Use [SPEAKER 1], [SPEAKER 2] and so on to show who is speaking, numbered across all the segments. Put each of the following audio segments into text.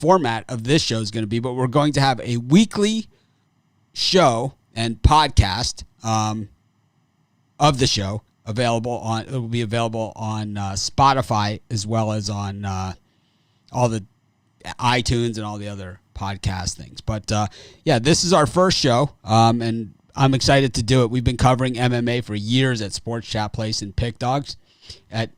[SPEAKER 1] format of this show is going to be, but we're going to have a weekly show and podcast of the show it will be available on Spotify as well as on all the iTunes and all the other podcast things. But this is our first show, and I'm excited to do it. We've been covering MMA for years at Sports Chat Place and Pick Dogs,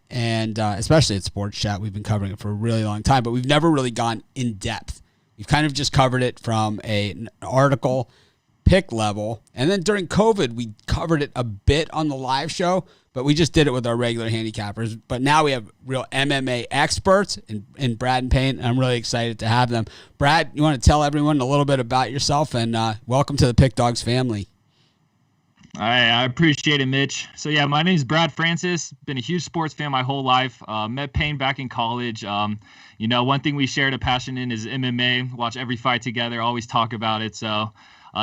[SPEAKER 1] and especially at Sports Chat. We've been covering it for a really long time, but we've never really gone in depth. We've kind of just covered it from an article pick level, and then during COVID we covered it a bit on the live show, but we just did it with our regular handicappers. But now we have real MMA experts in Brad and Payne, and I'm really excited to have them. Brad, you want to tell everyone a little bit about yourself, and welcome to the Pick Dogs family.
[SPEAKER 2] I appreciate it, Mitch. So yeah, my name is Brad Francis. Been a huge sports fan my whole life. Met Payne back in college. One thing we shared a passion in is MMA. Watch every fight together. Always talk about it. So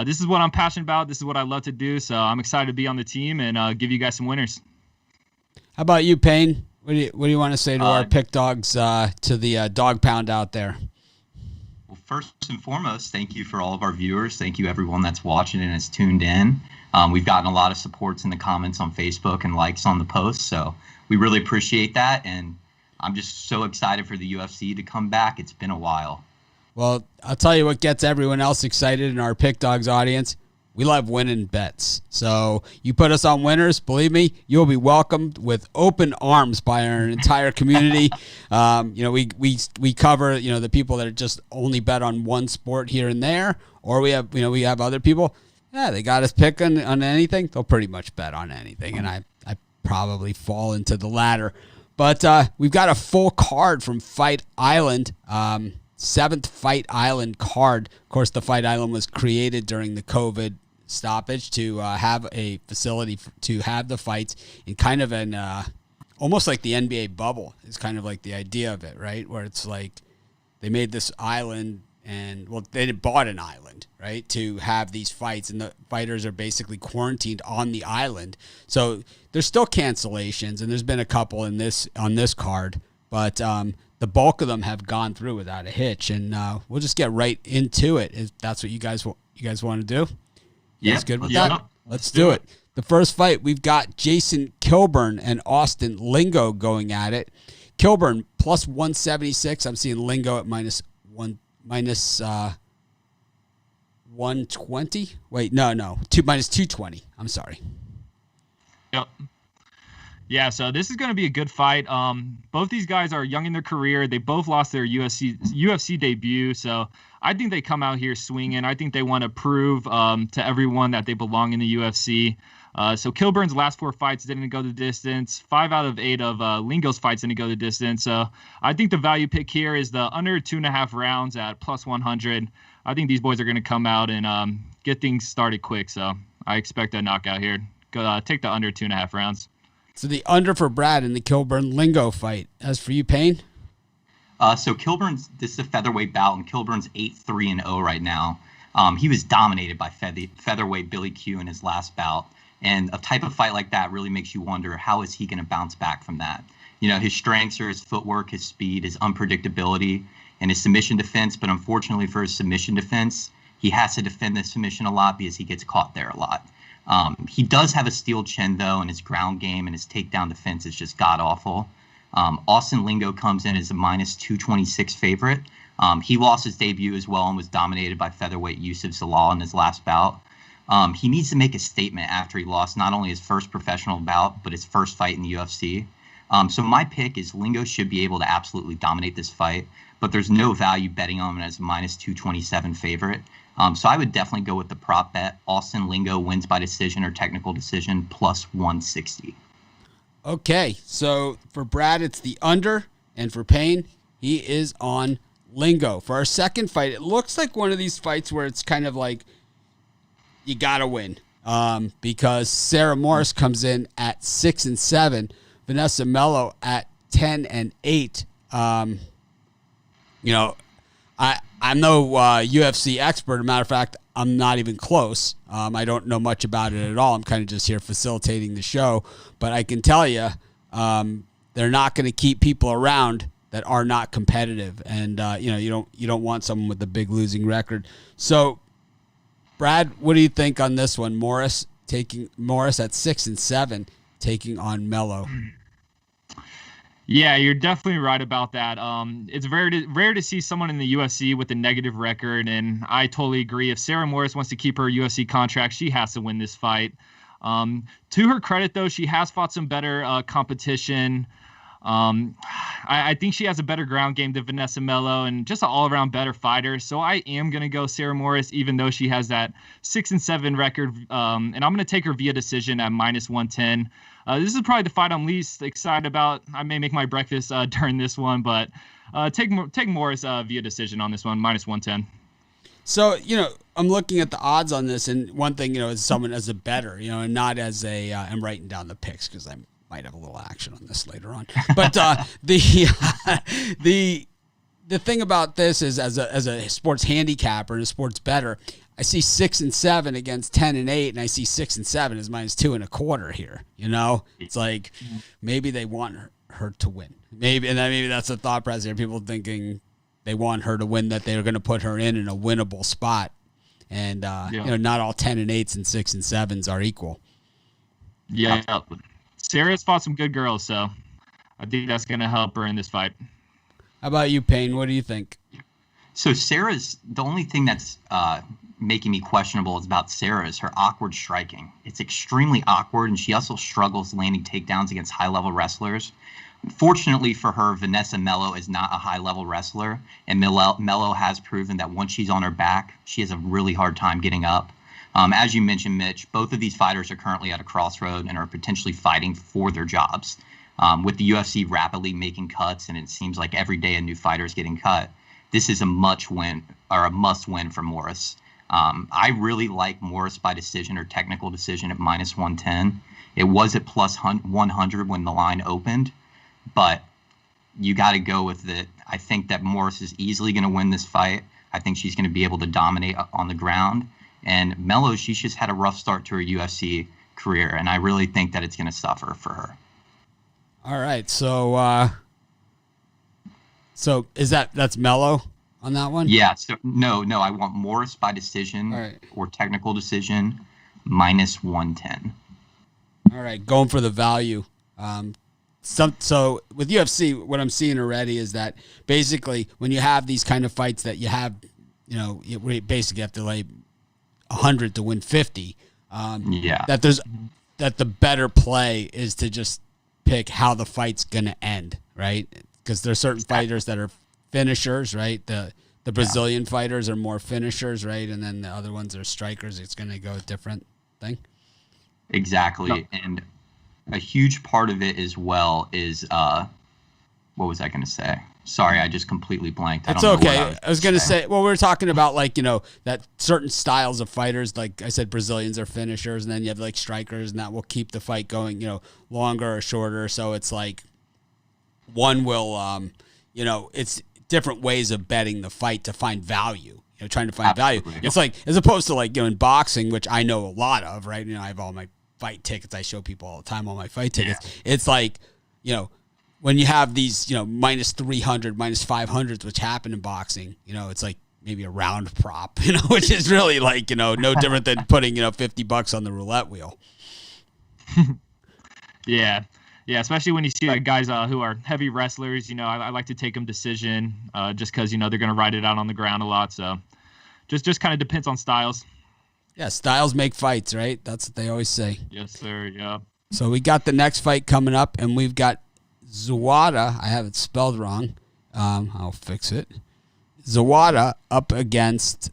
[SPEAKER 2] this is what I'm passionate about. This is what I love to do. So I'm excited to be on the team and give you guys some winners.
[SPEAKER 1] How about you, Payne? What do you want to say to our Pick Dogs, to the dog pound out there?
[SPEAKER 3] Well, first and foremost, thank you for all of our viewers. Thank you, everyone that's watching and has tuned in. We've gotten a lot of supports in the comments on Facebook and likes on the posts, so we really appreciate that. And I'm just so excited for the UFC to come back. It's been a while.
[SPEAKER 1] Well, I'll tell you what gets everyone else excited in our Pick Dogs audience. We love winning bets. So you put us on winners, believe me, you'll be welcomed with open arms by our entire community. We cover, the people that are just only bet on one sport here and there, or we have other people. Yeah, they got us pick on anything. They'll pretty much bet on anything, and I probably fall into the latter. But we've got a full card from Fight Island, 7th Fight Island card. Of course, the Fight Island was created during the COVID stoppage to have a facility to have the fights in kind of an almost like the NBA bubble is kind of like the idea of it, right? Where it's like they made this island and, they bought an island, right, to have these fights, and the fighters are basically quarantined on the island. So there's still cancellations, and there's been a couple on this card, but the bulk of them have gone through without a hitch, and we'll just get right into it. If that's what you guys want to do?
[SPEAKER 3] Yeah,
[SPEAKER 1] good with that. Let's do it. The first fight, we've got Jason Kilburn and Austin Lingo going at it. Kilburn plus 176. I'm seeing Lingo at minus 120. Wait, no, minus 220. I'm sorry.
[SPEAKER 2] Yep. Yeah, so this is going to be a good fight. Both these guys are young in their career. They both lost their UFC debut, so I think they come out here swinging. I think they want to prove to everyone that they belong in the UFC. So Kilburn's last 4 fights didn't go the distance. 5 out of 8 of Lingo's fights didn't go the distance. So I think the value pick here is the under 2.5 rounds at plus 100. I think these boys are going to come out and get things started quick. So I expect a knockout here. Go take the under 2.5 rounds.
[SPEAKER 1] So the under for Brad in the Kilburn-Lingo fight. As for you, Payne?
[SPEAKER 3] So this is a featherweight bout, and Kilburn's 8-3-0 right now. He was dominated by featherweight Billy Q in his last bout. And a type of fight like that really makes you wonder, how is he going to bounce back from that? His strengths are his footwork, his speed, his unpredictability, and his submission defense. But unfortunately for his submission defense, he has to defend the submission a lot because he gets caught there a lot. He does have a steel chin, though, and his ground game and his takedown defense is just god-awful. Austin Lingo comes in as a minus 226 favorite. He lost his debut as well and was dominated by featherweight Yusuf Zalal in his last bout. He needs to make a statement after he lost not only his first professional bout, but his first fight in the UFC. So my pick is Lingo should be able to absolutely dominate this fight, but there's no value betting on him as a minus 227 favorite. So I would definitely go with the prop bet. Austin Lingo wins by decision or technical decision plus 160.
[SPEAKER 1] Okay, so for Brad, it's the under, and for Payne, he is on Lingo. For our second fight, it looks like one of these fights where it's kind of like you got to win because Sarah Moras comes in at 6-7, Vanessa Melo at 10-8. I'm no UFC expert. As a matter of fact, I'm not even close. I don't know much about it at all. I'm kind of just here facilitating the show. But I can tell you, they're not going to keep people around that are not competitive, and you don't want someone with a big losing record. So, Brad, what do you think on this one? Moras at 6-7, taking on Melo.
[SPEAKER 2] Yeah, you're definitely right about that. It's rare to see someone in the UFC with a negative record, and I totally agree. If Sarah Moras wants to keep her UFC contract, she has to win this fight. To her credit, though, she has fought some better competition. I think she has a better ground game than Vanessa Melo and just an all-around better fighter. So I am going to go Sarah Moras, even though she has that 6-7 record. And I'm going to take her via decision at -110. This is probably the fight I'm least excited about. I may make my breakfast during this one, but take Moras via decision on this one, -110.
[SPEAKER 1] So, I'm looking at the odds on this, and one thing, as someone as a bettor, and not as a, I'm writing down the picks because I might have a little action on this later on. But the thing about this is, as a sports handicapper and a sports bettor, I see 6-7 against 10-8, and I see 6-7 as -2.25 here. It's like maybe they want her to win. Maybe that's the thought process here. People thinking they want her to win, that they're going to put her in a winnable spot, and not all 10-8s and 6-7s are equal.
[SPEAKER 2] Yeah, Sarah's fought some good girls, so I think that's going to help her in this fight.
[SPEAKER 1] How about you, Payne? What do you think?
[SPEAKER 3] So Sarah's, the only thing that's making me questionable is about Sarah is her awkward striking. It's extremely awkward, and she also struggles landing takedowns against high-level wrestlers. Fortunately for her, Vanessa Melo is not a high-level wrestler, and Melo has proven that once she's on her back, she has a really hard time getting up. As you mentioned, Mitch, both of these fighters are currently at a crossroad and are potentially fighting for their jobs. With the UFC rapidly making cuts, and it seems like every day a new fighter is getting cut, this is a must-win for Moras. I really like Moras by decision or technical decision at -110. It was at +100 when the line opened, but you got to go with it. I think that Moras is easily going to win this fight. I think she's going to be able to dominate on the ground. And Melo, she's just had a rough start to her UFC career, and I really think that it's going to suffer for her.
[SPEAKER 1] All right, so is that's Melo on that one?
[SPEAKER 3] Yeah. So no, I want Moras by decision or technical decision, -110.
[SPEAKER 1] All right, going for the value. So with UFC, what I'm seeing already is that basically when you have these kind of fights that you have, you basically have to lay 100 to win 50. That the better play is to just pick how the fight's gonna end, right? Because there's certain fighters that are finishers, right? The Brazilian fighters are more finishers, right? And then the other ones are strikers. It's gonna go a different thing.
[SPEAKER 3] Exactly. No. And a huge part of it as well is what was I going to say? Sorry, I just completely blanked.
[SPEAKER 1] It's okay. I was going to say, well, we were talking about that certain styles of fighters, like I said, Brazilians are finishers, and then you have like strikers, and that will keep the fight going, longer or shorter. So it's like one will, it's different ways of betting the fight to find value. Trying to find value. It's like, as opposed to in boxing, which I know a lot of, right? I have all my fight tickets. I show people all the time all my fight tickets. Yeah. It's like, when you have these, -300, -500s, which happen in boxing, it's like maybe a round prop, which is really no different than putting, $50 on the roulette wheel.
[SPEAKER 2] Yeah. Yeah, especially when you see guys who are heavy wrestlers, I like to take them decision just because, they're going to ride it out on the ground a lot. So just kind of depends on styles.
[SPEAKER 1] Yeah, styles make fights, right? That's what they always say.
[SPEAKER 2] Yes, sir. Yeah.
[SPEAKER 1] So we got the next fight coming up, and we've got Zawada. I have it spelled wrong. I'll fix it. Zawada up against.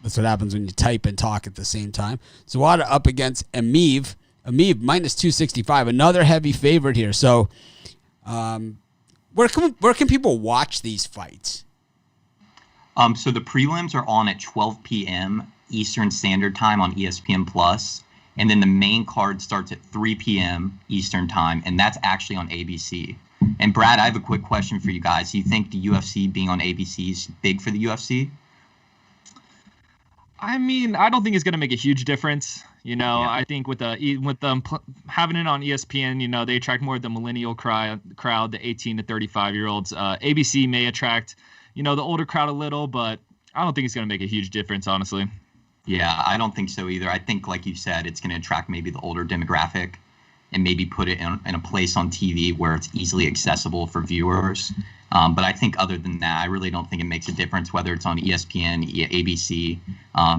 [SPEAKER 1] That's what happens when you type and talk at the same time. Zawada up against Emeev. Emeev -265. Another heavy favorite here. So, where can people watch these fights?
[SPEAKER 3] So the prelims are on at 12 p.m. Eastern Standard Time on ESPN Plus, and then the main card starts at 3 p.m. Eastern Time, and that's actually on ABC. And Brad, I have a quick question for you guys. Do you think the UFC being on ABC is big for the UFC?
[SPEAKER 2] I mean, I don't think it's going to make a huge difference.
[SPEAKER 3] Yeah.
[SPEAKER 2] I think with them having it on ESPN, they attract more of the millennial crowd, the 18 to 35-year-olds. ABC may attract, the older crowd a little, but I don't think it's going to make a huge difference, honestly.
[SPEAKER 3] Yeah, I don't think so either. I think, like you said, it's going to attract maybe the older demographic and maybe put it in a place on TV where it's easily accessible for viewers. But I think other than that, I really don't think it makes a difference whether it's on ESPN, ABC.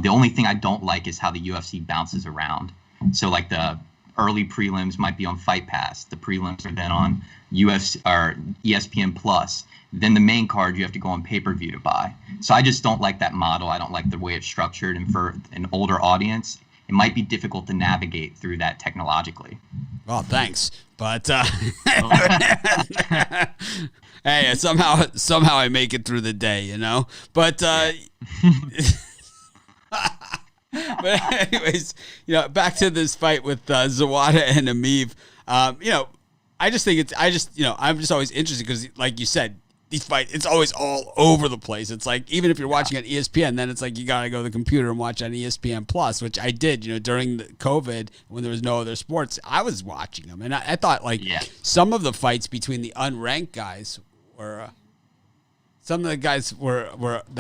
[SPEAKER 3] The only thing I don't like is how the UFC bounces around. So like the early prelims might be on Fight Pass. The prelims are then on UFC or ESPN Plus. Then the main card you have to go on pay-per-view to buy. So I just don't like that model. I don't like the way it's structured. And for an older audience, it might be difficult to navigate through that technologically.
[SPEAKER 1] Well, thanks. But hey, somehow I make it through the day, But but anyways, back to this fight with Zawada and Emeev. I just think I'm just always interested because, like you said, these fights, it's always all over the place. It's like, even if you're watching on ESPN, then it's like you got to go to the computer and watch on ESPN Plus, which I did, during the COVID when there was no other sports, I was watching them. And I thought some of the fights between the unranked guys were, some of the guys that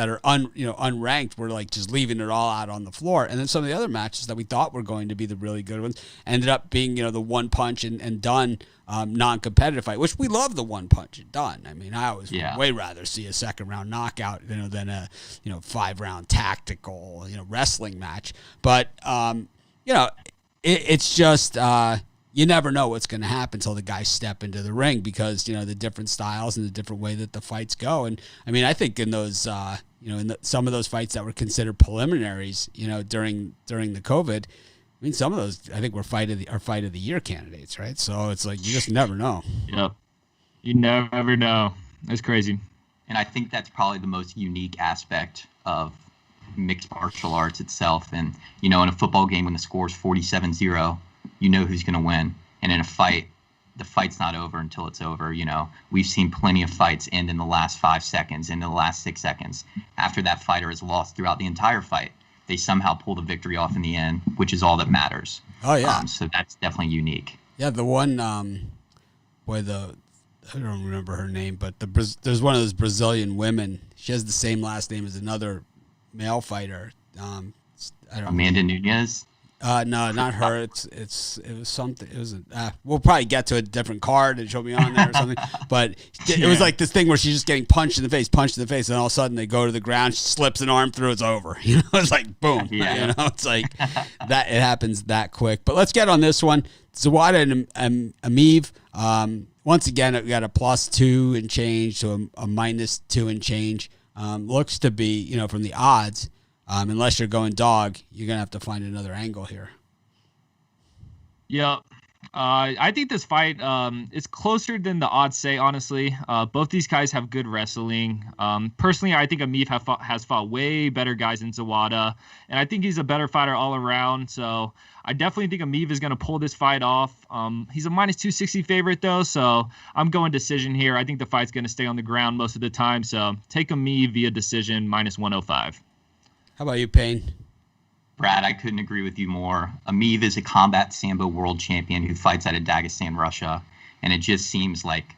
[SPEAKER 1] are unranked were like just leaving it all out on the floor. And then some of the other matches that we thought were going to be the really good ones ended up being, the one punch and done non-competitive fight, which we love the one punch and done. I mean, I always would way rather see a second round knockout, than a 5-round tactical, wrestling match. But, it's just, you never know what's going to happen until the guys step into the ring because, the different styles and the different way that the fights go. And I mean, I think in those, some of those fights that were considered preliminaries, during the COVID, I mean, some of those I think were fight of the year candidates, right? So it's like you just never know.
[SPEAKER 2] Yep, you never know. It's crazy.
[SPEAKER 3] And I think that's probably the most unique aspect of mixed martial arts itself. And in a football game when the score is 47-0, you know who's going to win. And in a fight, the fight's not over until it's over. We've seen plenty of fights end in the last 5 seconds, in the last 6 seconds, after that fighter has lost throughout the entire fight. They somehow pull the victory off in the end, which is all that matters.
[SPEAKER 1] Oh, yeah.
[SPEAKER 3] So that's definitely unique.
[SPEAKER 1] Yeah, the one, I don't remember her name, but there's one of those Brazilian women. She has the same last name as another male fighter.
[SPEAKER 3] Amanda Nunes?
[SPEAKER 1] No, not her. It was something. It was we'll probably get to a different card and she'll be on there or something. But it was like this thing where she's just getting punched in the face, and all of a sudden they go to the ground, she slips an arm through, it's over. It's like boom.
[SPEAKER 3] Yeah.
[SPEAKER 1] It's like that. It happens that quick. But let's get on this one. Zawada and Emeev. Once again, we got a +2 and change to a -2 and change. Looks to be, from the odds. Unless you're going dog, you're going to have to find another angle here.
[SPEAKER 2] Yeah. I think this fight is closer than the odds say, honestly. Both these guys have good wrestling. Personally, I think Emeev has fought way better guys than Zawada, and I think he's a better fighter all around. So I definitely think Emeev is going to pull this fight off. He's a -260 favorite, though, so I'm going decision here. I think the fight's going to stay on the ground most of the time, so take Emeev via decision, -105.
[SPEAKER 1] How about you, Payne?
[SPEAKER 3] Brad, I couldn't agree with you more. Emeev is a combat sambo world champion who fights out of Dagestan, Russia, and it just seems like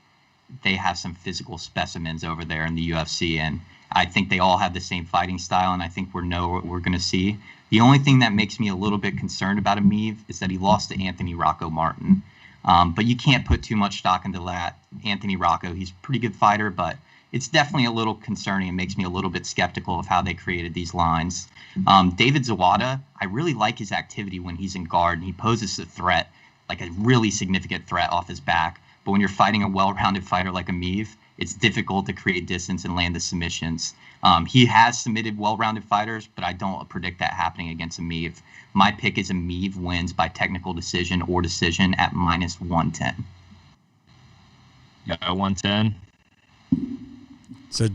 [SPEAKER 3] they have some physical specimens over there in the UFC, and I think they all have the same fighting style, and I think we know what we're going to see. The only thing that makes me a little bit concerned about Emeev is that he lost to Anthony Rocco Martin, but you can't put too much stock into that. Anthony Rocco, he's a pretty good fighter, but it's definitely a little concerning. It makes me a little bit skeptical of how they created these lines. David Zawada, I really like his activity when he's in guard, and he poses a threat, like a really significant threat off his back. But when you're fighting a well-rounded fighter like Emeev, it's difficult to create distance and land the submissions. He has submitted well-rounded fighters, but I don't predict that happening against Emeev. My pick is Emeev wins by technical decision or decision at -110.
[SPEAKER 2] Yeah, 110.
[SPEAKER 1] So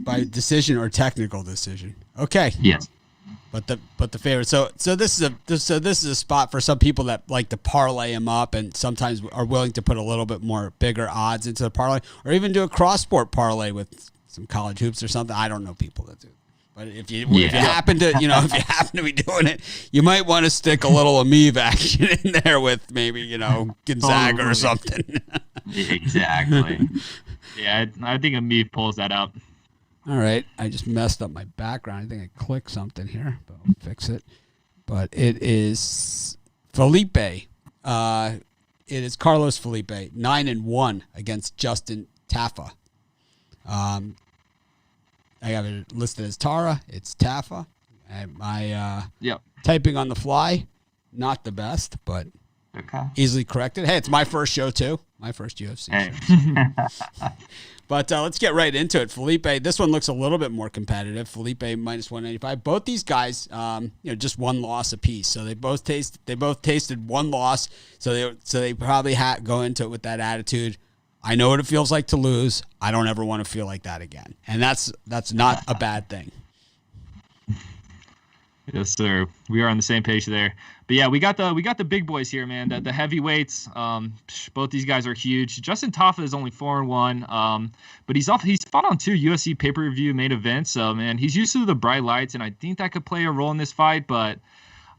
[SPEAKER 1] by decision or technical decision. Okay.
[SPEAKER 3] Yes.
[SPEAKER 1] But the favorite. So this is a spot for some people that like to parlay him up and sometimes are willing to put a little bit more bigger odds into the parlay, or even do a cross sport parlay with some college hoops or something. I don't know people that do. But if you happen to be doing it, you might want to stick a little Emeev action in there with maybe Gonzaga or something.
[SPEAKER 3] Exactly.
[SPEAKER 2] Yeah, I think Emeev pulls that out.
[SPEAKER 1] All right, I just messed up my background. I think I clicked something here, but I'll fix it. But it is Felipe. It is Carlos Felipe, 9-1 against Justin Tafa. I have it listed as Tara. It's Tafa. Typing on the fly, not the best, but easily corrected. Hey, it's my first show too. My first UFC show. But let's get right into it. Felipe, this one looks a little bit more competitive. Felipe minus 195. Both these guys, just one loss apiece. So they both tasted one loss. So they probably go into it with that attitude. I know what it feels like to lose. I don't ever want to feel like that again. And that's not a bad thing.
[SPEAKER 2] Yes, sir. We are on the same page there. But yeah, we got the big boys here, man. The heavyweights. Both these guys are huge. Justin Tafa is only 4-1. But he's fought on 2 UFC pay-per-view main events. So man, he's used to the bright lights, and I think that could play a role in this fight. But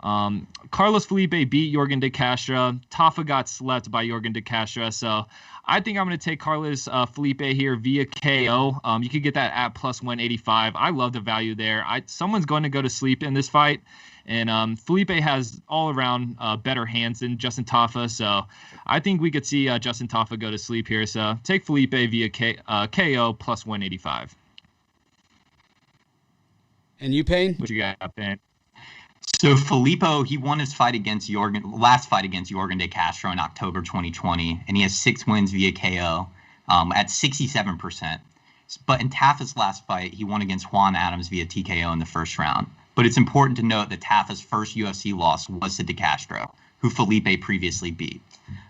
[SPEAKER 2] Carlos Felipe beat Yorgan de Castro. Tafa got slept by Yorgan de Castro. So I think I'm going to take Carlos Felipe here via KO. You could get that at plus 185. I love the value there. Someone's going to go to sleep in this fight. And Felipe has all-around better hands than Justin Tafa. So I think we could see Justin Tafa go to sleep here. So take Felipe via KO plus 185.
[SPEAKER 1] And you, Payne?
[SPEAKER 2] What you got, Payne?
[SPEAKER 3] So Filippo, he won his last fight against Yorgan de Castro in October 2020, and he has 6 wins via KO at 67%. But in Tafa's last fight, he won against Juan Adams via TKO in the first round. But it's important to note that Tafa's first UFC loss was to de Castro, who Felipe previously beat.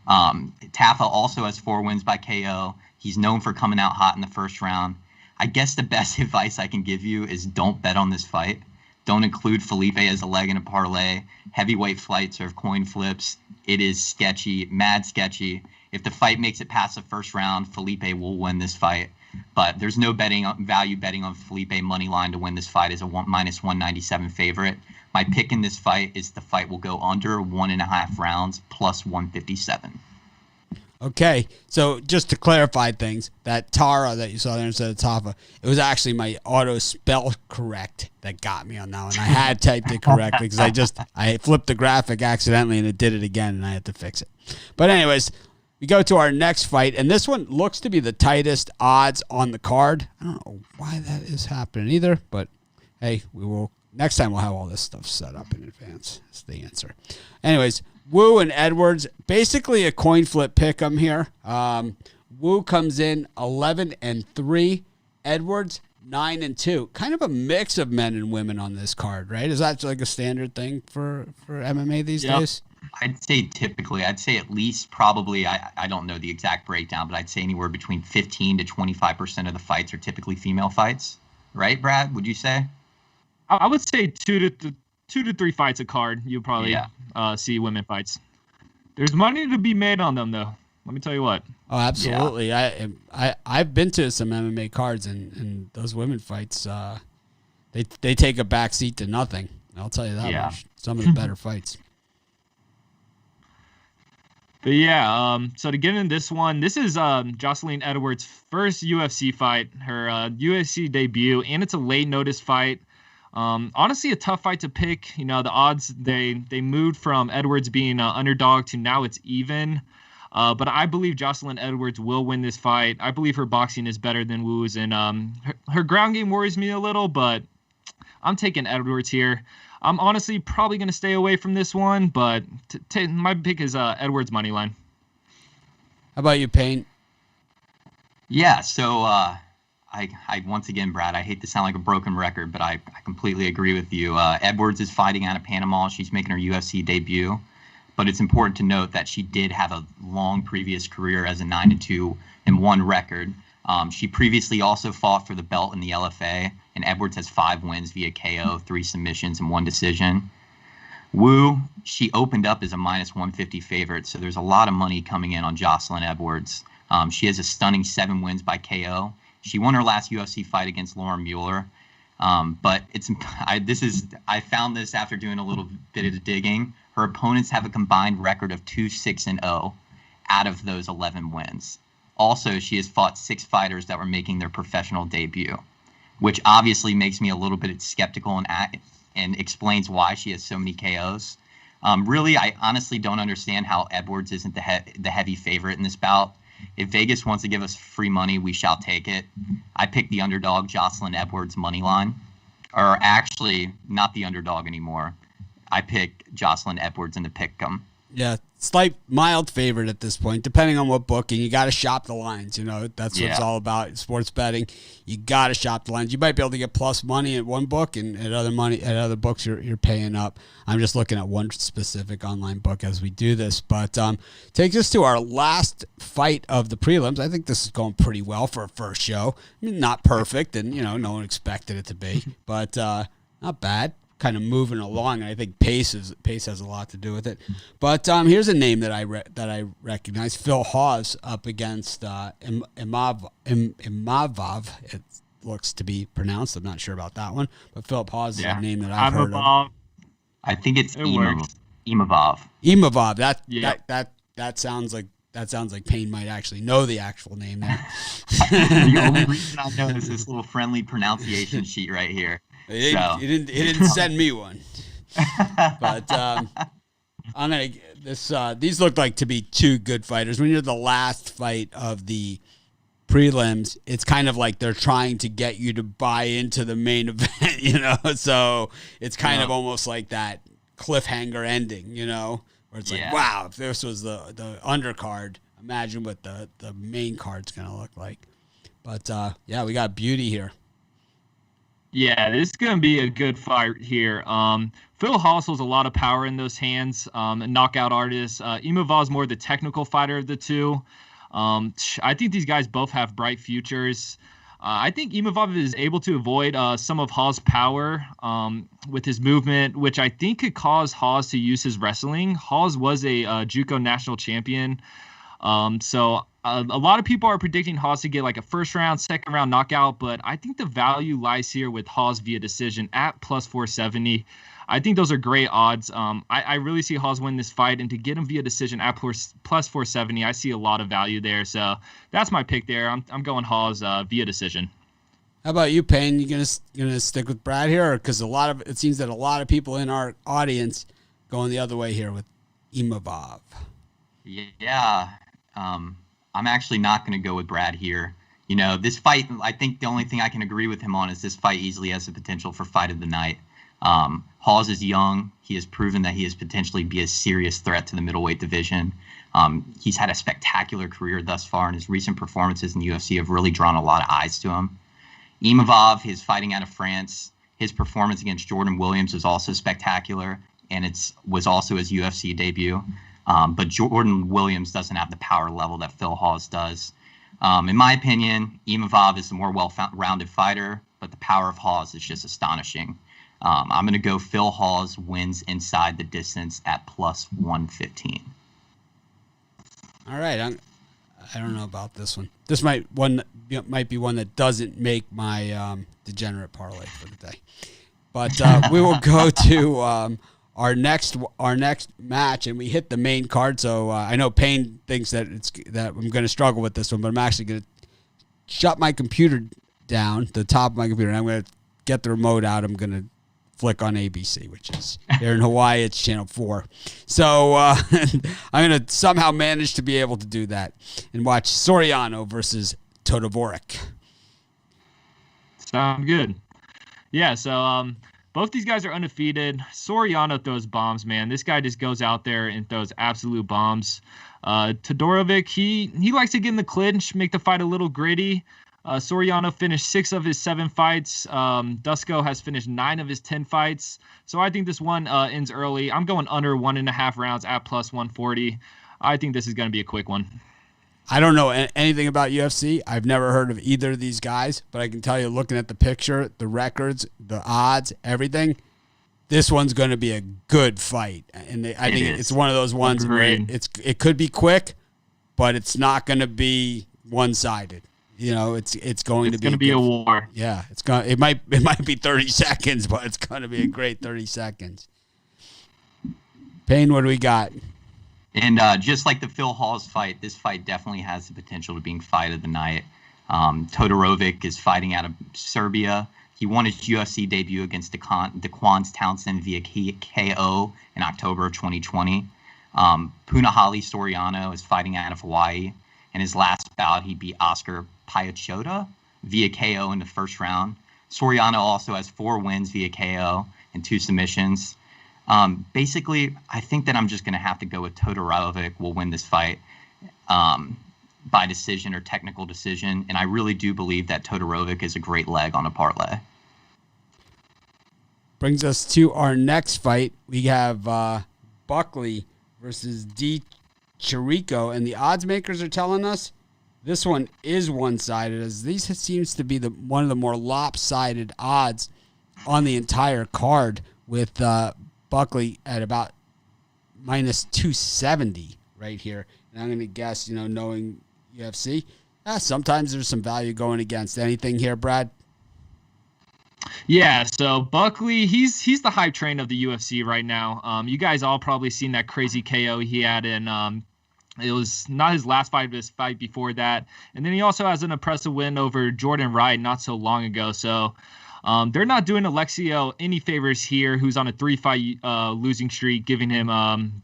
[SPEAKER 3] Tafa also has 4 wins by KO. He's known for coming out hot in the first round. I guess the best advice I can give you is don't bet on this fight. Don't include Felipe as a leg in a parlay. Heavyweight fights are coin flips. It is sketchy, mad sketchy. If the fight makes it past the first round, Felipe will win this fight. But there's no value betting on Felipe money line to win this fight as a minus 197 favorite. My pick in this fight is the fight will go under 1.5 rounds plus 157.
[SPEAKER 1] Okay, so just to clarify things, that Tara that you saw there instead of Tafa, it was actually my auto spell correct that got me on that one. I had typed it correctly because I flipped the graphic accidentally and it did it again and I had to fix it. But anyways, we go to our next fight, and this one looks to be the tightest odds on the card. I don't know why that is happening either, but hey, next time we'll have all this stuff set up in advance. That's the answer. Anyways, Wu and Edwards, basically a coin flip pick 'em here. Wu comes in 11-3, Edwards 9-2. Kind of a mix of men and women on this card, right? Is that like a standard thing for MMA these days?
[SPEAKER 3] I'd say at least probably, I don't know the exact breakdown, but I'd say anywhere between 15 to 25% of the fights are typically female fights. Right, Brad? Would you say?
[SPEAKER 2] I would say 2 to 3 fights a card. You'll probably see women fights. There's money to be made on them, though. Let me tell you what.
[SPEAKER 1] Oh, absolutely. Yeah. I've been to some MMA cards, and those women fights, they take a back seat to nothing. I'll tell you that much. Some of the better fights.
[SPEAKER 2] But yeah, so to get in this one, this is Jocelyn Edwards' first UFC fight, her UFC debut, and it's a late notice fight. Honestly, a tough fight to pick. The odds, they moved from Edwards being underdog to now it's even. But I believe Jocelyn Edwards will win this fight. I believe her boxing is better than Wu's, and her ground game worries me a little, but I'm taking Edwards here. I'm honestly probably going to stay away from this one, but my pick is Edwards money line.
[SPEAKER 1] How about you, Payne?
[SPEAKER 3] Yeah, so I once again, Brad, I hate to sound like a broken record, but I completely agree with you. Edwards is fighting out of Panama. She's making her UFC debut, but it's important to note that she did have a long previous career as a 9-2-1 record. She previously also fought for the belt in the LFA, and Edwards has 5 wins via KO, 3 submissions, and 1 decision. Wu, she opened up as a minus 150 favorite, so there's a lot of money coming in on Jocelyn Edwards. She has a stunning 7 wins by KO. She won her last UFC fight against Lauren Mueller. But I found this after doing a little bit of digging. Her opponents have a combined record of 2-6-0 out of those 11 wins. Also, she has fought 6 fighters that were making their professional debut, which obviously makes me a little bit skeptical and explains why she has so many KOs. Really, I honestly don't understand how Edwards isn't the heavy favorite in this bout. If Vegas wants to give us free money, we shall take it. I picked the underdog Jocelyn Edwards money line, or actually not the underdog anymore. I picked Jocelyn Edwards in the pick'em.
[SPEAKER 1] Yeah, slight mild favorite at this point, depending on what book, and you got to shop the lines. You know, that's what it's all about. Sports betting, you got to shop the lines. You might be able to get plus money at one book, and at other books you're paying up. I'm just looking at one specific online book as we do this, but takes us to our last fight of the prelims. I think this is going pretty well for a first show. I mean, not perfect, and no one expected it to be, but not bad. Kind of moving along, and I think pace has a lot to do with it. But here's a name that I recognize: Phil Hawes up against Emeev. It looks to be pronounced. I'm not sure about that one, but Philip Hawes is a name that I've heard of.
[SPEAKER 3] I think it's Emeev.
[SPEAKER 1] Emeev. That sounds like Payne might actually know the actual name there.
[SPEAKER 3] The only reason I know is this little friendly pronunciation sheet right here.
[SPEAKER 1] He didn't send me one, but these look like to be 2 good fighters. When you're the last fight of the prelims, it's kind of like they're trying to get you to buy into the main event, so it's kind of almost like that cliffhanger ending, where it's like, wow, if this was the undercard, imagine what the main card's going to look like. But we got beauty here.
[SPEAKER 2] Yeah, this is going to be a good fight here. Phil Hawes has a lot of power in those hands, a knockout artist. Emeev's more the technical fighter of the two. I think these guys both have bright futures. I think Emeev is able to avoid some of Hawes' power with his movement, which I think could cause Hawes to use his wrestling. Hawes was a JUCO national champion. So a lot of people are predicting Hawes to get like a first round, second round knockout, but I think the value lies here with Hawes via decision at plus 470. I think those are great odds. I really see Hawes win this fight, and to get him via decision at plus 470, I see a lot of value there. So that's my pick there. I'm going Hawes via decision.
[SPEAKER 1] How about you, Payne? You gonna stick with Brad here, because it seems that a lot of people in our audience going the other way here with Emeev.
[SPEAKER 3] Yeah. I'm actually not going to go with Brad here. This fight, I think the only thing I can agree with him on is this fight easily has the potential for fight of the night. Hawes is young. He has proven that he is potentially be a serious threat to the middleweight division. He's had a spectacular career thus far, and his recent performances in the UFC have really drawn a lot of eyes to him. Emeev, his fighting out of France, his performance against Jordan Williams was also spectacular, and was also his UFC debut. But Jordan Williams doesn't have the power level that Phil Hawes does. In my opinion, Emeev is the more well-rounded fighter, but the power of Hawes is just astonishing. I'm going to go Phil Hawes wins inside the distance at plus 115.
[SPEAKER 1] All right. I don't know about this one. This might be one that doesn't make my degenerate parlay for the day. But we will go to our next match, and we hit the main card. So I know Payne thinks that I'm going to struggle with this one, but I'm actually going to shut my computer down, the top of my computer, and I'm going to get the remote out. I'm going to flick on ABC, which is here in Hawaii, it's channel 4. So I'm going to somehow manage to be able to do that and watch Soriano versus Todorovic.
[SPEAKER 2] Sound good. Yeah, so both these guys are undefeated. Soriano throws bombs, man. This guy just goes out there and throws absolute bombs. Todorovic, he likes to get in the clinch, make the fight a little gritty. Soriano finished 6 of his 7 fights. Dusko has finished 9 of his 10 fights. So I think this one ends early. I'm going under 1.5 rounds at plus 140. I think this is going to be a quick one.
[SPEAKER 1] I don't know anything about UFC. I've never heard of either of these guys, but I can tell you, looking at the picture, the records, the odds, everything, this one's going to be a good fight. And I think it's one of those ones where it could be quick, but it's not going to be one-sided. it's going to
[SPEAKER 2] be a war.
[SPEAKER 1] Yeah, it might be 30 seconds, but it's going to be a great 30 seconds. Payne, what do we got?
[SPEAKER 3] And just like the Phil Hawes fight, this fight definitely has the potential to being fight of the night. Todorovic is fighting out of Serbia. He won his UFC debut against Daquan Townsend via KO in October of 2020. Punahele Soriano is fighting out of Hawaii. In his last bout, he beat Oscar Piachota via KO in the first round. Soriano also has 4 wins via KO and 2 submissions. Basically, I think that I'm just going to have to go with Todorovic will win this fight by decision or technical decision. And I really do believe that Todorovic is a great leg on a parlay.
[SPEAKER 1] Brings us to our next fight. We have Buckley versus Chirico, and the odds makers are telling us this one is one-sided, as these seems to be one of the more lopsided odds on the entire card, with Buckley at about minus 270 right here. And I'm going to guess, knowing UFC, sometimes there's some value going against. Anything here, Brad?
[SPEAKER 2] Yeah, so Buckley, he's the hype train of the UFC right now. You guys all probably seen that crazy KO he had in it was not his last fight, but his fight before that. And then he also has an impressive win over Jordan Wright not so long ago. So they're not doing Alexio any favors here, who's on a 3-fight losing streak, giving him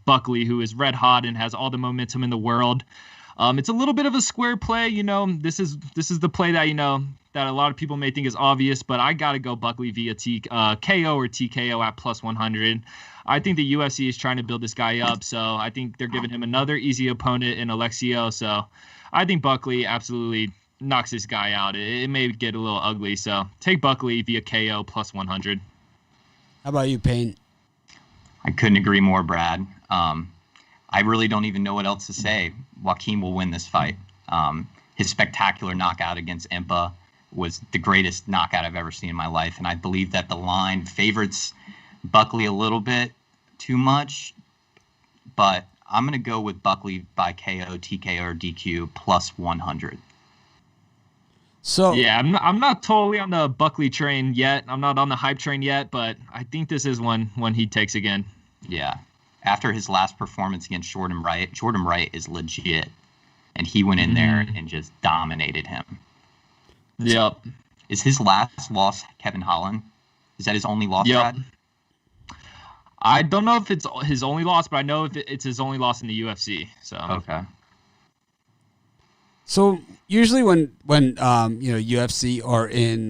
[SPEAKER 2] Buckley, who is red hot and has all the momentum in the world. It's a little bit of a square play, This is the play that that a lot of people may think is obvious, but I gotta go Buckley via KO or TKO at plus 100. I think the UFC is trying to build this guy up, so I think they're giving him another easy opponent in Alexio. So I think Buckley absolutely knocks this guy out. It may get a little ugly, so take Buckley via KO plus 100.
[SPEAKER 1] How about you, Payne?
[SPEAKER 3] I couldn't agree more, Brad. I really don't even know what else to say. Joaquin will win this fight. His spectacular knockout against Impa was the greatest knockout I've ever seen in my life, and I believe that the line favorites Buckley a little bit too much, but I'm going to go with Buckley by KO, TKO, or DQ plus 100.
[SPEAKER 1] So
[SPEAKER 2] yeah, I'm not totally on the Buckley train yet. I'm not on the hype train yet, but I think this is one he takes again.
[SPEAKER 3] Yeah. After his last performance against Jordan Wright is legit, and he went in there and just dominated him.
[SPEAKER 2] Yep.
[SPEAKER 3] Is his last loss Kevin Holland? Is that his only loss,
[SPEAKER 2] Yep.
[SPEAKER 3] Brad?
[SPEAKER 2] I don't know if it's his only loss, but I know if it's his only loss in the UFC. So
[SPEAKER 3] okay.
[SPEAKER 1] So usually when UFC or in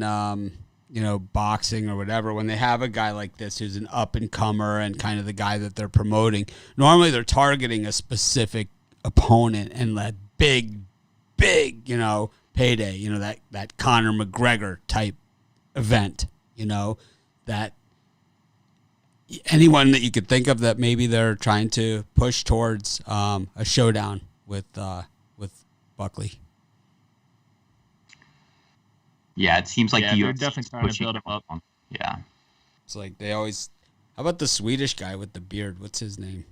[SPEAKER 1] boxing or whatever, when they have a guy like this who's an up and comer and kind of the guy that they're promoting, normally they're targeting a specific opponent and that big payday, that Conor McGregor type event, that anyone that you could think of that maybe they're trying to push towards a showdown with Buckley.
[SPEAKER 3] Yeah, it seems like the
[SPEAKER 2] they're
[SPEAKER 3] UFC
[SPEAKER 2] definitely trying to build him up.
[SPEAKER 3] Yeah.
[SPEAKER 1] It's like they always. How about the Swedish guy with the beard? What's his name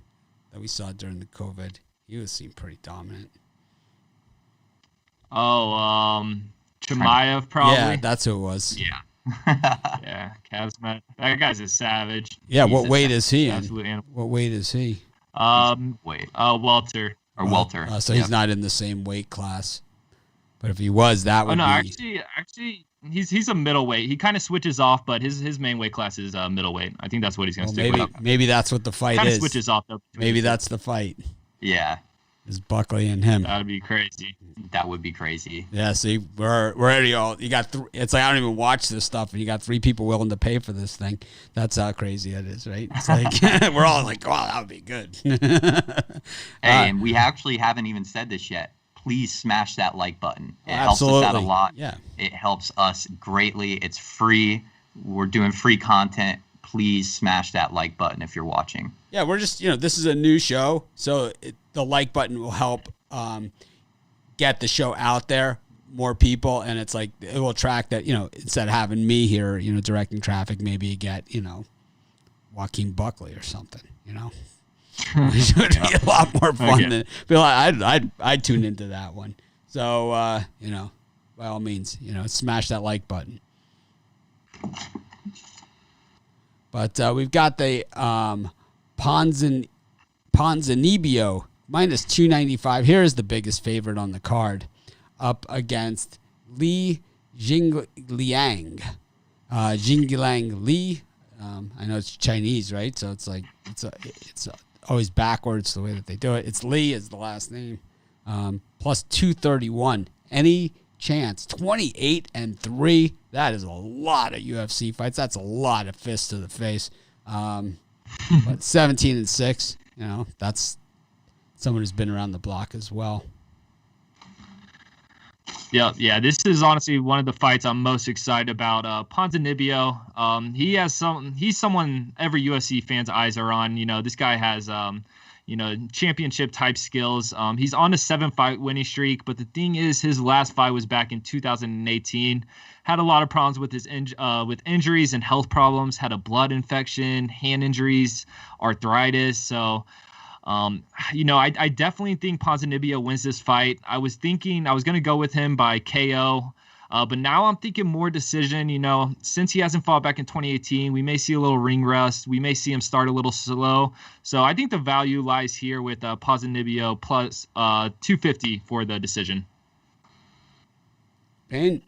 [SPEAKER 1] that we saw during the COVID? He seemed pretty dominant.
[SPEAKER 2] Oh, Chimaev probably.
[SPEAKER 1] Yeah, that's who it was.
[SPEAKER 3] Yeah.
[SPEAKER 2] Yeah, Kazmat. That guy's a savage.
[SPEAKER 1] Yeah, what weight is he in?
[SPEAKER 2] Absolute animal.
[SPEAKER 1] What weight is he?
[SPEAKER 3] Wait.
[SPEAKER 2] Welter.
[SPEAKER 3] Or Welter.
[SPEAKER 1] So he's not in the same weight class. But if he was, that would be...
[SPEAKER 2] actually, he's a middleweight. He kind of switches off, but his main weight class is middleweight. I think that's what he's going to stick with.
[SPEAKER 1] Maybe that's what the fight
[SPEAKER 2] kind
[SPEAKER 1] is.
[SPEAKER 2] Kind of switches off, though.
[SPEAKER 1] Maybe that's the fight.
[SPEAKER 3] Yeah.
[SPEAKER 1] Is Buckley and him.
[SPEAKER 2] That would be crazy.
[SPEAKER 3] That would be crazy.
[SPEAKER 1] Yeah, see, we're already all... You got it's like I don't even watch this stuff, and you got 3 people willing to pay for this thing. That's how crazy it is, right? It's like we're all like, wow, that would be good.
[SPEAKER 3] And we actually haven't even said this yet. Please smash that like button. It helps
[SPEAKER 1] absolutely.
[SPEAKER 3] us out a lot.
[SPEAKER 1] Yeah.
[SPEAKER 3] It helps us greatly. It's free. We're doing free content. Please smash that like button if you're watching.
[SPEAKER 1] Yeah, we're just, this is a new show, so the like button will help get the show out there, more people, and it's like it will attract that, instead of having me here, directing traffic, maybe you get, Joaquin Buckley or something, It would be a lot more fun than feel like I'd tune into that one. So by all means, smash that like button. But we've got the Ponzinibbio minus 295. Here is the biggest favorite on the card, up against Li Jingliang. Jingliang Li. I know it's Chinese, right? So it's like it's always backwards the way that they do it. It's Li is the last name. Plus 231. Any chance? 28-3. That is a lot of UFC fights. That's a lot of fists to the face. But 17-6. That's someone who's been around the block as well.
[SPEAKER 2] Yeah. This is honestly one of the fights I'm most excited about. Ponzinibbio, he's someone every UFC fan's eyes are on. This guy has championship type skills. He's on a 7-fight winning streak, but the thing is, his last fight was back in 2018. Had a lot of problems with his with injuries and health problems. Had a blood infection, hand injuries, arthritis. So. I definitely think Ponzinibbio wins this fight. I was thinking I was going to go with him by KO, but now I'm thinking more decision. Since he hasn't fought back in 2018, we may see a little ring rust. We may see him start a little slow. So I think the value lies here with Ponzinibbio plus 250 for the decision.
[SPEAKER 1] Payne?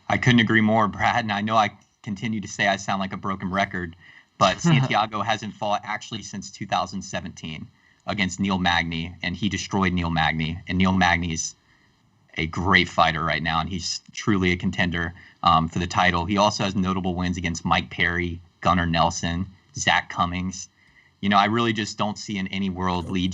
[SPEAKER 3] I couldn't agree more, Brad. And I know I continue to say I sound like a broken record, but Santiago hasn't fought actually since 2017 against Neil Magny, and he destroyed Neil Magny. And Neil Magny's a great fighter right now, and he's truly a contender for the title. He also has notable wins against Mike Perry, Gunnar Nelson, Zach Cummings. I really just don't see in any world Li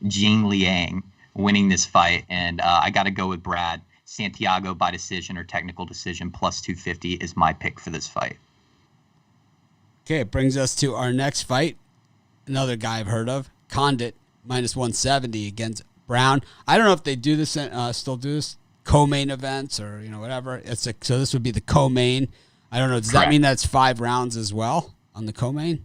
[SPEAKER 3] Jingliang winning this fight, and I got to go with Brad. Santiago by decision or technical decision plus 250 is my pick for this fight.
[SPEAKER 1] Okay, it brings us to our next fight. Another guy I've heard of, Condit, minus 170 against Brown. I don't know if they do this, still do this, co-main events or whatever. So this would be the co-main. I don't know. Does that mean that's 5 rounds as well on the co-main?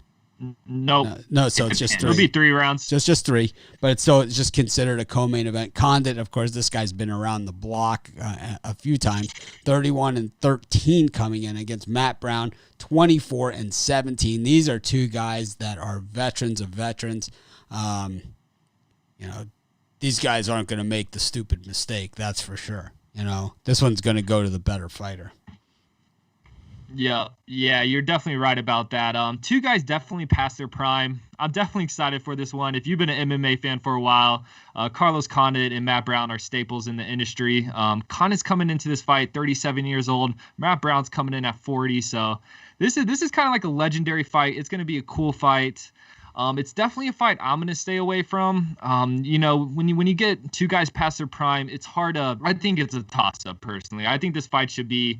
[SPEAKER 2] Nope.
[SPEAKER 1] No, so it's just 3.
[SPEAKER 2] It'll be 3 rounds.
[SPEAKER 1] Just 3, but it's just considered a co-main event. Condit, of course, this guy's been around the block a few times. 31-13 coming in against Matt Brown, 24-17. These are 2 guys that are veterans of veterans. These guys aren't going to make the stupid mistake, that's for sure. This one's going to go to the better fighter.
[SPEAKER 2] Yeah, you're definitely right about that. 2 guys definitely past their prime. I'm definitely excited for this one. If you've been an MMA fan for a while, Carlos Condit and Matt Brown are staples in the industry. Condit's coming into this fight 37 years old. Matt Brown's coming in at 40. So this is kind of like a legendary fight. It's going to be a cool fight. It's definitely a fight I'm going to stay away from. When you get 2 guys past their prime, it's hard to. I think it's a toss-up personally. I think this fight should be.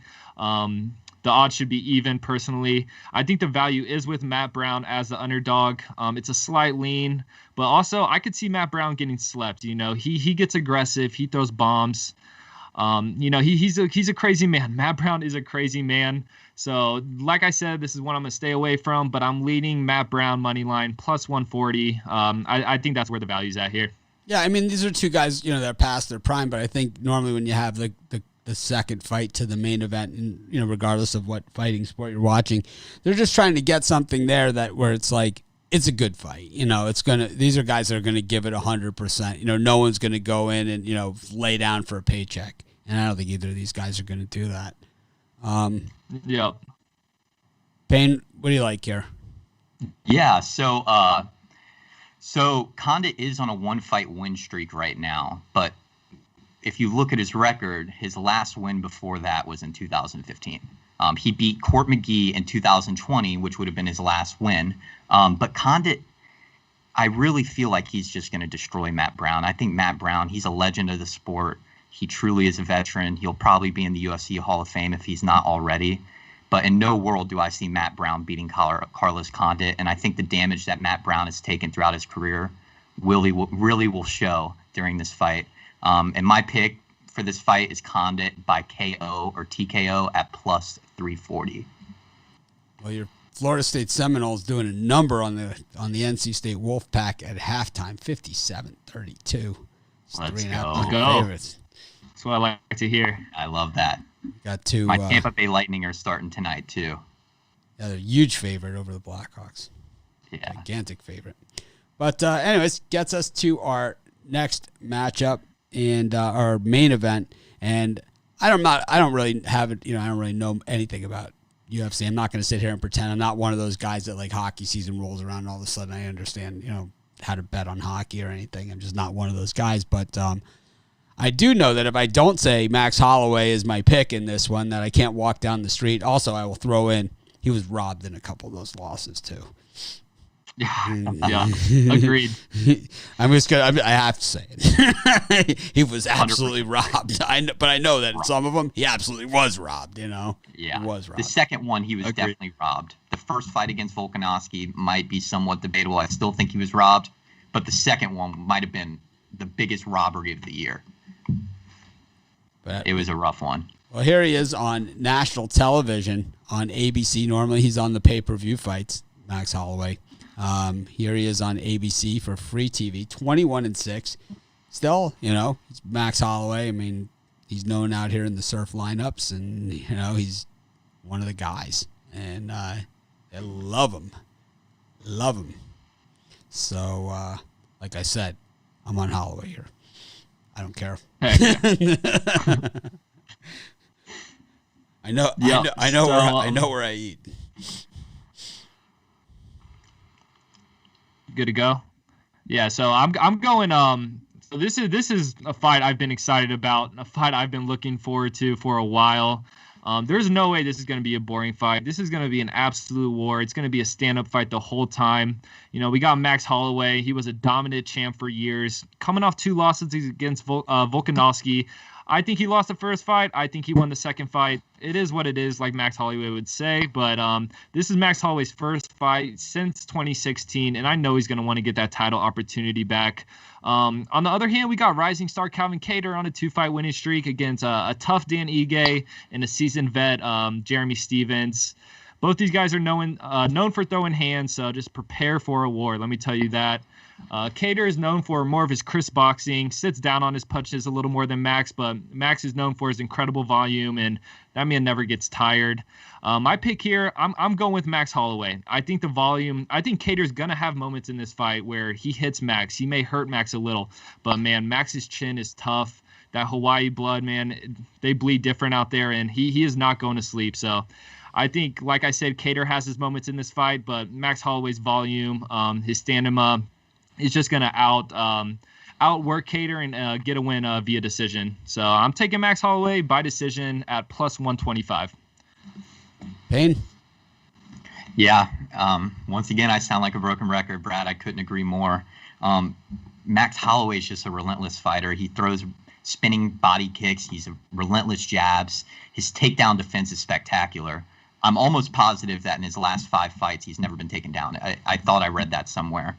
[SPEAKER 2] The odds should be even, personally. I think the value is with Matt Brown as the underdog. It's a slight lean, but also I could see Matt Brown getting slept. He gets aggressive. He throws bombs. He's a crazy man. Matt Brown is a crazy man. So, like I said, this is one I'm going to stay away from, but I'm leading Matt Brown money line plus 140. I think that's where the value's at here.
[SPEAKER 1] Yeah, I mean, these are 2 guys, that are past their prime, but I think normally when you have the second fight to the main event, and regardless of what fighting sport you're watching, they're just trying to get something there where it's like it's a good fight. These are guys that are gonna give it 100%. No one's gonna go in and lay down for a paycheck, and I don't think either of these guys are gonna do that.
[SPEAKER 2] Yeah.
[SPEAKER 1] Payne, what do you like here?
[SPEAKER 3] Yeah, so Condit is on a 1-fight win streak right now, but if you look at his record, his last win before that was in 2015. He beat Court McGee in 2020, which would have been his last win. But Condit, I really feel like he's just going to destroy Matt Brown. I think Matt Brown, he's a legend of the sport. He truly is a veteran. He'll probably be in the UFC Hall of Fame if he's not already. But in no world do I see Matt Brown beating Carlos Condit. And I think the damage that Matt Brown has taken throughout his career really will show during this fight. And my pick for this fight is Condit by KO or TKO at plus 340.
[SPEAKER 1] Well, your Florida State Seminoles doing a number on the NC State Wolfpack at halftime, 57-32.
[SPEAKER 3] Let's go.
[SPEAKER 1] Favorites.
[SPEAKER 2] That's what I like to hear.
[SPEAKER 3] I love that.
[SPEAKER 1] Got two.
[SPEAKER 3] My Tampa Bay Lightning are starting tonight too.
[SPEAKER 1] Yeah, they're a huge favorite over the Blackhawks.
[SPEAKER 3] Yeah.
[SPEAKER 1] Gigantic favorite. But anyways, gets us to our next matchup and our main event. And I don't really have it. I don't really know anything about UFC. I'm not going to sit here and pretend I'm not one of those guys that like hockey season rolls around and all of a sudden I understand, how to bet on hockey or anything. I'm just not one of those guys. But I do know that if I don't say Max Holloway is my pick in this one, that I can't walk down the street. Also, I will throw in he was robbed in a couple of those losses too.
[SPEAKER 2] Yeah, agreed.
[SPEAKER 1] I have to say it. He was absolutely 100%. Robbed. But I know that in some of them, he absolutely was robbed, Yeah,
[SPEAKER 3] he
[SPEAKER 1] was robbed.
[SPEAKER 3] The second one, he was definitely robbed. The first fight against Volkanovski might be somewhat debatable. I still think he was robbed. But the second one might have been the biggest robbery of the year. It was a rough one.
[SPEAKER 1] Well, here he is on national television on ABC. Normally, he's on the pay-per-view fights, Max Holloway. Here he is on ABC for free TV, 21-6. Still, he's Max Holloway. I mean, he's known out here in the surf lineups, and he's one of the guys, and they love him. So, like I said, I'm on Holloway here. I don't care. I know where I eat.
[SPEAKER 2] Good to go. Yeah, so I'm going. So this is a fight I've been excited about, a fight I've been looking forward to for a while. There's no way this is going to be a boring fight. This is going to be an absolute war. It's going to be a stand-up fight the whole time. We got Max Holloway. He was a dominant champ for years. Coming off 2 losses against Volkanovski. I think he lost the first fight. I think he won the second fight. It is what it is, like Max Holloway would say. But this is Max Holloway's first fight since 2016, and I know he's going to want to get that title opportunity back. On the other hand, we got rising star Calvin Kattar on a 2-fight winning streak against a tough Dan Ige and a seasoned vet, Jeremy Stevens. Both these guys are known for throwing hands, so just prepare for a war. Let me tell you that. Kattar is known for more of his crisp boxing, sits down on his punches a little more than Max, but Max is known for his incredible volume, and that man never gets tired. My pick here, I'm going with Max Holloway. I think the volume, I think Kattar's going to have moments in this fight where he hits Max. He may hurt Max a little, but man, Max's chin is tough. That Hawaii blood, man, they bleed different out there, and he is not going to sleep. So I think, like I said, Kattar has his moments in this fight, but Max Holloway's volume, his stamina, is just going to outwork Kattar and get a win via decision. So I'm taking Max Holloway by decision at plus 125.
[SPEAKER 1] Payne?
[SPEAKER 3] Yeah. Once again, I sound like a broken record, Brad. I couldn't agree more. Max Holloway is just a relentless fighter. He throws spinning body kicks. He's a relentless jabs. His takedown defense is spectacular. I'm almost positive that in his last 5 fights, he's never been taken down. I thought I read that somewhere.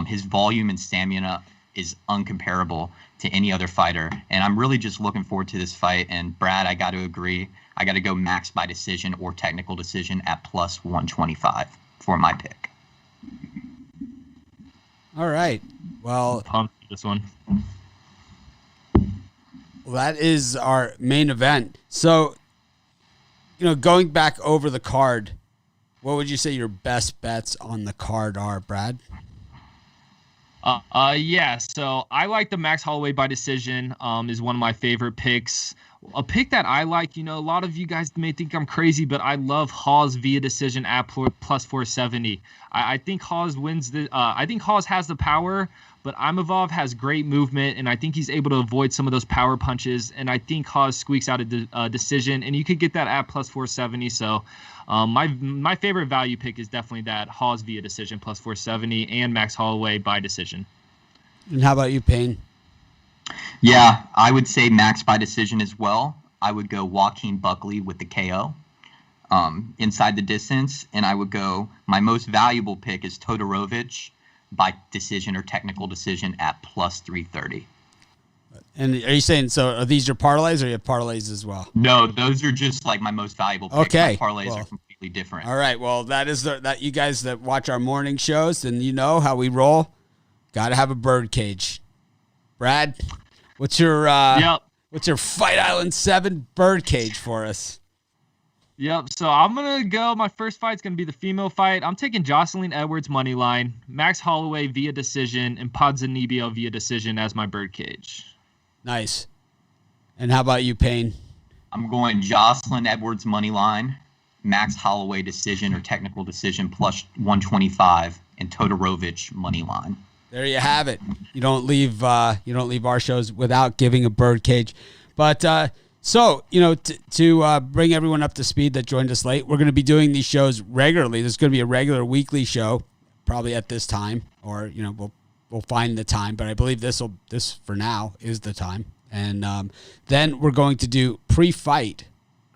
[SPEAKER 3] His volume and stamina is uncomparable to any other fighter. And I'm really just looking forward to this fight. And Brad, I got to agree. I got to go Max by decision or technical decision at plus 125 for my pick.
[SPEAKER 1] All right. Well,
[SPEAKER 2] pumped for this one.
[SPEAKER 1] Well, that is our main event. So, going back over the card, what would you say your best bets on the card are, Brad?
[SPEAKER 2] Yeah, so I like the Max Holloway by decision is one of my favorite picks. A pick that I like, a lot of you guys may think I'm crazy, but I love Hawes via decision at plus 470. I think Hawes wins I think Hawes has the power, but Emeev has great movement, and I think he's able to avoid some of those power punches, and I think Hawes squeaks out a decision, and you could get that at plus 470. So my favorite value pick is definitely that Hawes via decision plus 470 and Max Holloway by decision.
[SPEAKER 1] And how about you, Payne?
[SPEAKER 3] Yeah, I would say Max by decision as well. I would go Joaquin Buckley with the KO inside the distance, and I would go, my most valuable pick is Todorovic by decision or technical decision at plus 330.
[SPEAKER 1] And are you saying, so are these your parlays, or you have parlays as well?
[SPEAKER 3] No, those are just like my most valuable picks.
[SPEAKER 1] Okay.
[SPEAKER 3] My parlays are completely different.
[SPEAKER 1] All right, well, that is that you guys that watch our morning shows, and you know how we roll. Got to have a bird cage. Brad, what's your What's your Fight Island 7 birdcage for us?
[SPEAKER 2] Yep. So I'm going to go. My first fight's going to be the female fight. I'm taking Jocelyn Edwards money line, Max Holloway via decision, and Ponzinibbio via decision as my birdcage.
[SPEAKER 1] Nice. And how about you, Payne?
[SPEAKER 3] I'm going Jocelyn Edwards money line, Max Holloway decision or technical decision plus 125, and Todorovic money line.
[SPEAKER 1] There you have it. You don't leave our shows without giving a birdcage. But so, to bring everyone up to speed that joined us late, we're going to be doing these shows regularly. There's going to be a regular weekly show, probably at this time, or we'll find the time. But I believe this for now is the time. And then we're going to do pre-fight,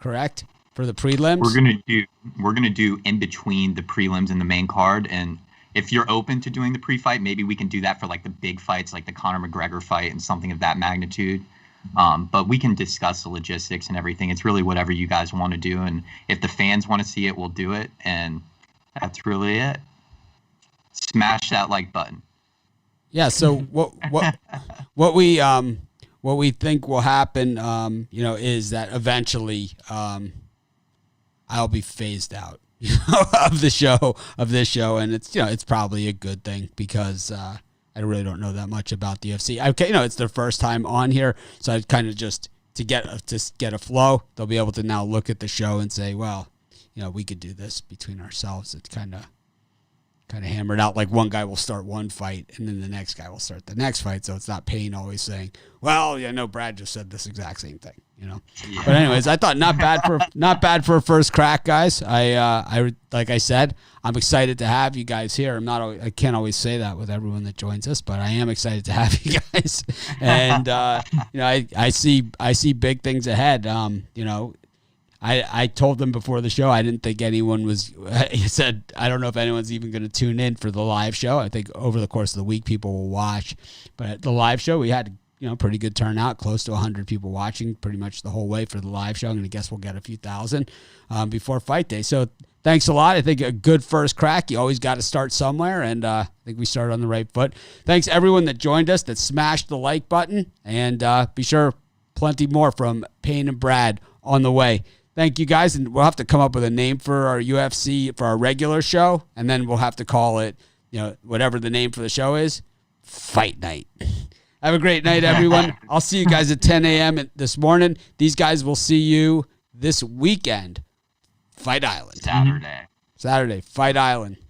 [SPEAKER 1] correct? For the prelims.
[SPEAKER 3] We're gonna do in between the prelims and the main card, and if you're open to doing the pre-fight, maybe we can do that for like the big fights, like the Conor McGregor fight and something of that magnitude. But we can discuss the logistics and everything. It's really whatever you guys want to do, and if the fans want to see it, we'll do it. And that's really it. Smash that like button.
[SPEAKER 1] Yeah. So what we think will happen, is that eventually I'll be phased out of this show, and it's probably a good thing because I really don't know that much about the UFC. It's their first time on here, so I kind of just to get a flow. They'll be able to now look at the show and say, well, we could do this between ourselves. It's kind of hammered out. Like one guy will start one fight, and then the next guy will start the next fight. So it's not Payne always saying, well, Brad just said this exact same thing. Yeah. But anyways, I thought not bad for a first crack, guys. I like I said, I'm excited to have you guys here. I can't always say that with everyone that joins us, but I am excited to have you guys. And I see big things ahead. I told them before the show I didn't think anyone was. I said I don't know if anyone's even going to tune in for the live show. I think over the course of the week people will watch, but at the live show we had pretty good turnout, close to 100 people watching pretty much the whole way for the live show. I'm going to guess we'll get a few thousand before fight day. So thanks a lot. I think a good first crack. You always got to start somewhere, and I think we started on the right foot. Thanks everyone that joined us, that smashed the like button, and be sure plenty more from Payne and Brad on the way. Thank you guys, and we'll have to come up with a name for our UFC, for our regular show, and then we'll have to call it, whatever the name for the show is, Fight Night. Have a great night, everyone. I'll see you guys at 10 a.m. this morning. These guys will see you this weekend. Fight Island.
[SPEAKER 3] Saturday.
[SPEAKER 1] Fight Island.